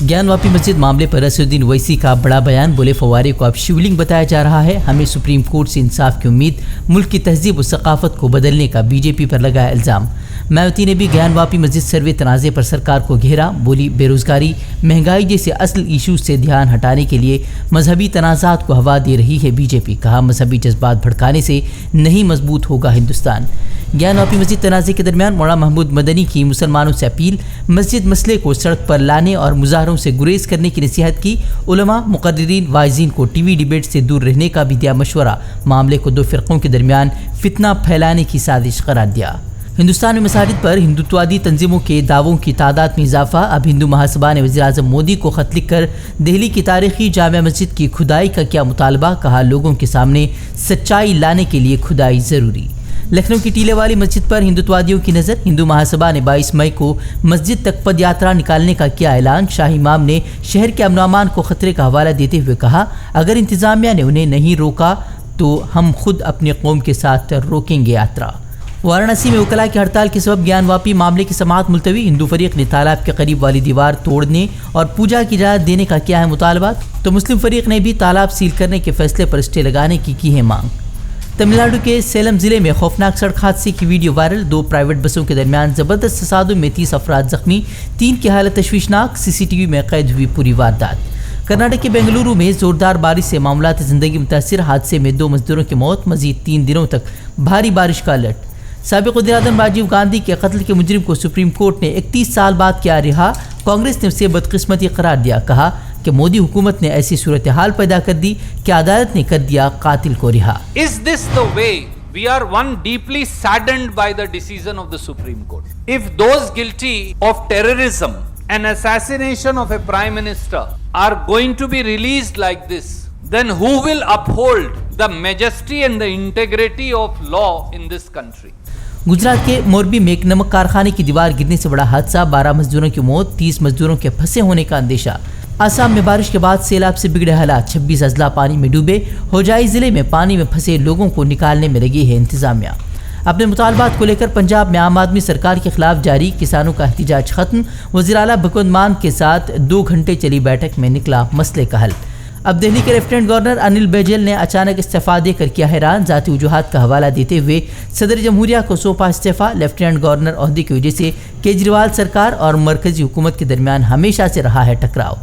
ज्ञानवापी मस्जिद मामले पर असदुद्दीन ओवैसी का बड़ा बयान। बोले फव्वारे को अब शिवलिंग बताया जा रहा है, हमें सुप्रीम कोर्ट से इंसाफ की उम्मीद। मुल्क की तहजीब और सकाफत को बदलने का बीजेपी पर लगाया इल्ज़ाम। मायावती ने भी ज्ञानवापी मस्जिद सर्वे तनाज़े पर सरकार को घेरा। बोली बेरोज़गारी महंगाई जैसे असल इशूज़ से ध्यान हटाने के लिए मजहबी तनाज़ात को हवा दे रही है बीजेपी। कहा मजहबी जज्बात भड़काने से नहीं मजबूत होगा हिंदुस्तान। ज्ञानवापी मस्जिद तनाज़े के दरमियान मौलाना महमूद मदनी की मुसलमानों से अपील। मस्जिद मसले को सड़क पर लाने और मुजाहरों से गुरेज करने की नसीहत की। उलमा मुक़र्रिरीन वाइज़ीन को टीवी डिबेट से दूर रहने का भी दिया मशवरा। मामले को दो फ़िरक़ों के दरमियान फितना फैलाने की साजिश करार दिया। हिंदुस्तान में मसाजिद पर हिंदुत्ववादी तंजीमों के दावों की तादाद में इजाफा। अब हिंदू महासभा ने वज़ीर-ए-आज़म मोदी को खत लिखकर दिल्ली की तारीखी जामिया मस्जिद की खुदाई का किया मुतालबा। कहा लोगों के सामने सच्चाई लाने के लिए खुदाई ज़रूरी। लखनऊ की टीले वाली मस्जिद पर हिंदुत्ववादियों की नज़र। हिंदू महासभा ने 22 मई को मस्जिद तक पद यात्रा निकालने का किया ऐलान। शाही इमाम ने शहर के अमन अमान को खतरे का हवाला देते हुए कहा अगर इंतज़ामिया ने उन्हें नहीं रोका तो हम खुद अपनी कौम के साथ रोकेंगे यात्रा। वाराणसी में वकला की हड़ताल के सबब ज्ञानवापी मामले की समाअत मुलतवी। हिंदू फरीक ने तालाब के करीब वाली दीवार तोड़ने और पूजा की इजाज़त देने का किया है मुतालबा, तो मुस्लिम फरीक ने भी तालाब सील करने के फैसले पर स्टे लगाने की है मांग। तमिलनाडु के सेलम जिले में खौफनाक सड़क हादसे की वीडियो वायरल। 2 प्राइवेट बसों के दरमियान जबरदस्त तसादुम में 30 अफराद जख्मी, 3 की हालत तशवीशनाक। सीसीटीवी में कैद हुई पूरी वारदात। कर्नाटक के बेंगलुरु में जोरदार बारिश से मामलात ज़िंदगी मुतासिर। हादसे में 2 मजदूरों की मौत, मजीद 3 दिनों तक भारी बारिश का अलर्ट। साबिक़ वज़ीर-ए-आज़म राजीव गांधी के कत्ल के मुजरिम को सुप्रीम कोर्ट ने 31 साल बाद किया रिहा। कांग्रेस ने उसे बदकिस्मती करार दिया। कहा कि मोदी हुकूमत ने ऐसी सूरत हाल पैदा कर दी कि अदालत ने कर दिया कातिल को रिहा। Is this the way? We are one deeply saddened by the decision of the Supreme Court. If those guilty of terrorism and assassination of a prime minister are going to be released like this, then who will uphold the majesty and the integrity of law in this country? Gujarat के मोरबी में एक नमक कारखाने की दीवार गिरने से बड़ा हादसा। 12 मजदूरों की मौत, 30 मजदूरों के फंसे होने का अंदेशा। असम में बारिश के बाद सैलाब से बिगड़े हालात। 26 अजला पानी में डूबे। होजाई जिले में पानी में फंसे लोगों को निकालने में लगी है इंतजामिया। अपने मुतालबात को लेकर पंजाब में आम आदमी सरकार के खिलाफ जारी। किसानों का एहतिजाज खत्म। वज़ीर आला भगवंत मान के साथ 2 घंटे चली बैठक में निकला मसले का हल। अब दिल्ली के लेफ्टिनेंट गवर्नर अनिल बैजल ने अचानक इस्तीफा देकर किया हैरान। ज़ाती वजूहात का हवाला देते हुए सदर जमहूरिया को सौंपा इस्तीफा। लेफ्टिनेंट गवर्नर ओहदे की वजह से केजरीवाल सरकार और मरकजी हुकूमत के दरमियान हमेशा से रहा है टकराव।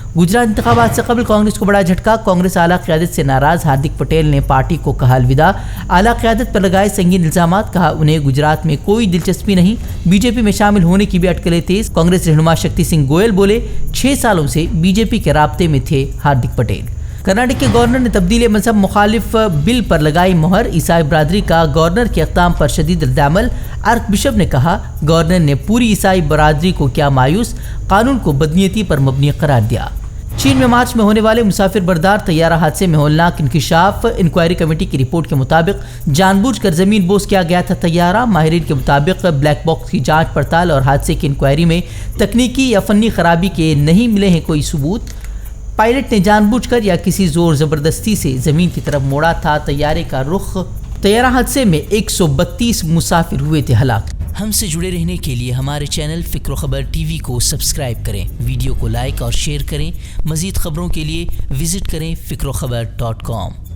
गुजरात इंतखाबात से कबल कांग्रेस को बड़ा झटका। कांग्रेस आला क़यादत से नाराज। हार्दिक पटेल ने पार्टी को कहा अलविदा। आला क़यादत पर लगाए संगीन इल्ज़ामात। कहा उन्हें गुजरात में कोई दिलचस्पी नहीं। बीजेपी में शामिल होने की भी अटकलें तेज। कांग्रेस रहनुमा शक्ति सिंह गोयल बोले 6 सालों से बीजेपी के राब्ते में थे हार्दिक पटेल। कर्नाटक के गवर्नर ने तब्दील मजहब मुखालिफ बिल पर लगाई मोहर। ईसाई बरादरी का गवर्नर के इक़दाम पर शदीद रद्द-ए-अमल। आर्क बिशप ने कहा गवर्नर ने पूरी ईसाई बरादरी को किया मायूस। कानून को बदनीयती पर मबनी करार दिया। चीन में मार्च में होने वाले मुसाफिर बरदार तैयारा हादसे में होलनाक इंकिशाफ। इंक्वायरी कमेटी की रिपोर्ट के मुताबिक जानबूझकर जमीन बोझ किया गया था तैयारा। माहिरीन के मुताबिक ब्लैक बॉक्स की जांच पड़ताल और हादसे की इंक्वायरी में तकनीकी या फनी खराबी के नहीं मिले हैं कोई सबूत। पायलट ने जानबूझकर या किसी जोर ज़बरदस्ती से ज़मीन की तरफ मोड़ा था तैयारे का रुख। तैयारा हादसे में 132 मुसाफिर हुए थे हलाक। हमसे जुड़े रहने के लिए हमारे चैनल फ़िक्र ख़बर टीवी को सब्सक्राइब करें, वीडियो को लाइक और शेयर करें। मज़ीद ख़बरों के लिए विज़िट करें फ़िक्रख़बर.com।